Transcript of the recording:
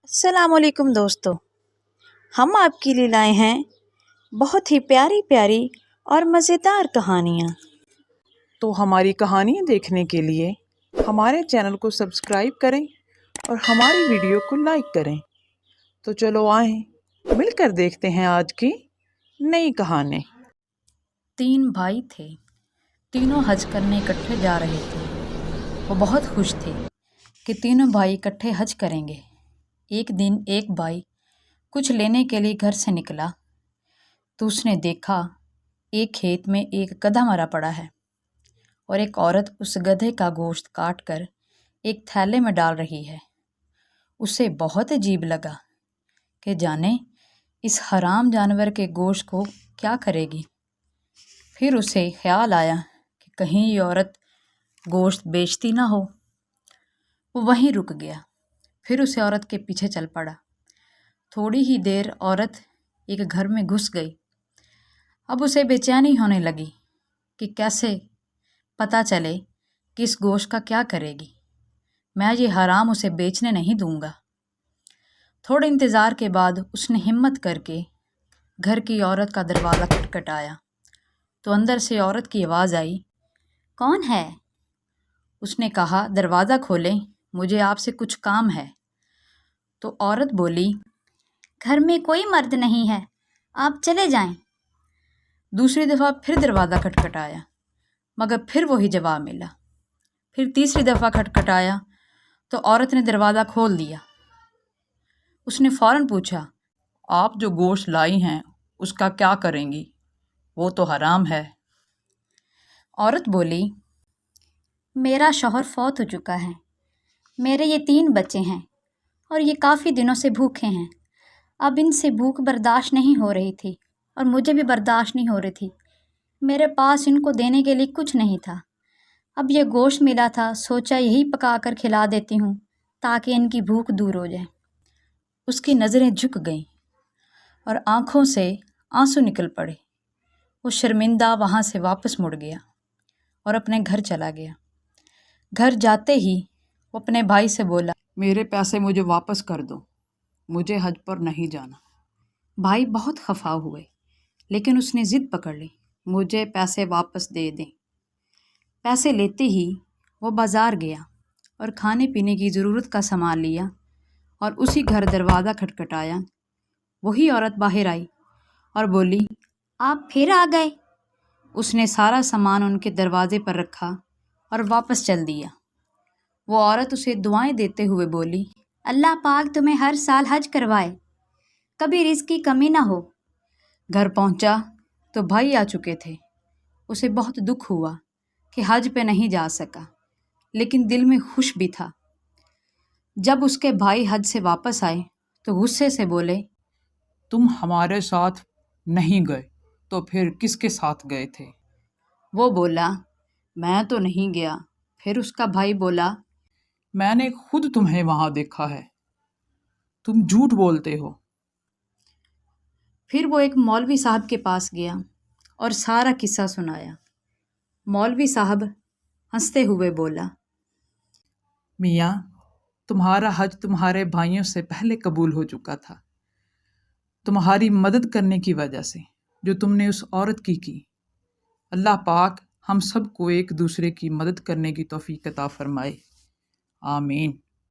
السلام علیکم دوستو، ہم آپ کے لیے لائے ہیں بہت ہی پیاری پیاری اور مزیدار کہانیاں۔ تو ہماری کہانیاں دیکھنے کے لیے ہمارے چینل کو سبسکرائب کریں اور ہماری ویڈیو کو لائک کریں۔ تو چلو آئیں مل کر دیکھتے ہیں آج کی نئی کہانی۔ 3 بھائی تھے، تینوں حج کرنے اکٹھے جا رہے تھے۔ وہ بہت خوش تھے کہ تینوں بھائی اکٹھے حج کریں گے۔ ایک دن ایک بھائی کچھ لینے کے لیے گھر سے نکلا تو اس نے دیکھا ایک کھیت میں ایک گدھا مرا پڑا ہے اور ایک عورت اس گدھے کا گوشت کاٹ کر ایک تھیلے میں ڈال رہی ہے۔ اسے بہت عجیب لگا کہ جانے اس حرام جانور کے گوشت کو کیا کرے گی۔ پھر اسے خیال آیا کہ کہیں یہ عورت گوشت بیچتی نہ ہو۔ وہ وہیں رک گیا، پھر اسے عورت کے پیچھے چل پڑا۔ تھوڑی ہی دیر عورت ایک گھر میں گھس گئی۔ اب اسے بے چینی ہونے لگی کہ کیسے پتہ چلے کہ اس گوشت کا کیا کرے گی۔ میں یہ حرام اسے بیچنے نہیں دوں گا۔ تھوڑے انتظار کے بعد اس نے ہمت کر کے گھر کی عورت کا دروازہ کھٹکھٹایا تو اندر سے عورت کی آواز آئی، کون ہے؟ اس نے کہا، دروازہ کھولیں، مجھے آپ سے کچھ کام ہے۔ تو عورت بولی، گھر میں کوئی مرد نہیں ہے، آپ چلے جائیں۔ دوسری دفعہ پھر دروازہ کھٹکھٹایا مگر پھر وہی جواب ملا۔ پھر تیسری دفعہ کھٹکھٹایا تو عورت نے دروازہ کھول دیا۔ اس نے فوراً پوچھا، آپ جو گوشت لائی ہیں اس کا کیا کریں گی؟ وہ تو حرام ہے۔ عورت بولی، میرا شوہر فوت ہو چکا ہے، میرے یہ 3 بچے ہیں اور یہ کافی دنوں سے بھوکے ہیں۔ اب ان سے بھوک برداشت نہیں ہو رہی تھی اور مجھے بھی برداشت نہیں ہو رہی تھی۔ میرے پاس ان کو دینے کے لیے کچھ نہیں تھا۔ اب یہ گوشت ملا تھا، سوچا یہی پکا کر کھلا دیتی ہوں تاکہ ان کی بھوک دور ہو جائے۔ اس کی نظریں جھک گئیں اور آنکھوں سے آنسو نکل پڑے۔ وہ شرمندہ وہاں سے واپس مڑ گیا اور اپنے گھر چلا گیا۔ گھر جاتے ہی وہ اپنے بھائی سے بولا، میرے پیسے مجھے واپس کر دو، مجھے حج پر نہیں جانا۔ بھائی بہت خفا ہوئے لیکن اس نے ضد پکڑ لی، مجھے پیسے واپس دے دیں۔ پیسے لیتے ہی وہ بازار گیا اور کھانے پینے کی ضرورت کا سامان لیا اور اسی گھر دروازہ کھٹکھٹایا۔ وہی عورت باہر آئی اور بولی، آپ پھر آ گئے۔ اس نے سارا سامان ان کے دروازے پر رکھا اور واپس چل دیا۔ وہ عورت اسے دعائیں دیتے ہوئے بولی، اللہ پاک تمہیں ہر سال حج کروائے، کبھی رزق کی کمی نہ ہو۔ گھر پہنچا تو بھائی آ چکے تھے۔ اسے بہت دکھ ہوا کہ حج پہ نہیں جا سکا لیکن دل میں خوش بھی تھا۔ جب اس کے بھائی حج سے واپس آئے تو غصے سے بولے، تم ہمارے ساتھ نہیں گئے تو پھر کس کے ساتھ گئے تھے؟ وہ بولا، میں تو نہیں گیا۔ پھر اس کا بھائی بولا، میں نے خود تمہیں وہاں دیکھا ہے، تم جھوٹ بولتے ہو۔ پھر وہ ایک مولوی صاحب کے پاس گیا اور سارا قصہ سنایا۔ مولوی صاحب ہنستے ہوئے بولا، میاں، تمہارا حج تمہارے بھائیوں سے پہلے قبول ہو چکا تھا، تمہاری مدد کرنے کی وجہ سے جو تم نے اس عورت کی۔ اللہ پاک ہم سب کو ایک دوسرے کی مدد کرنے کی توفیق عطا فرمائے، آمین۔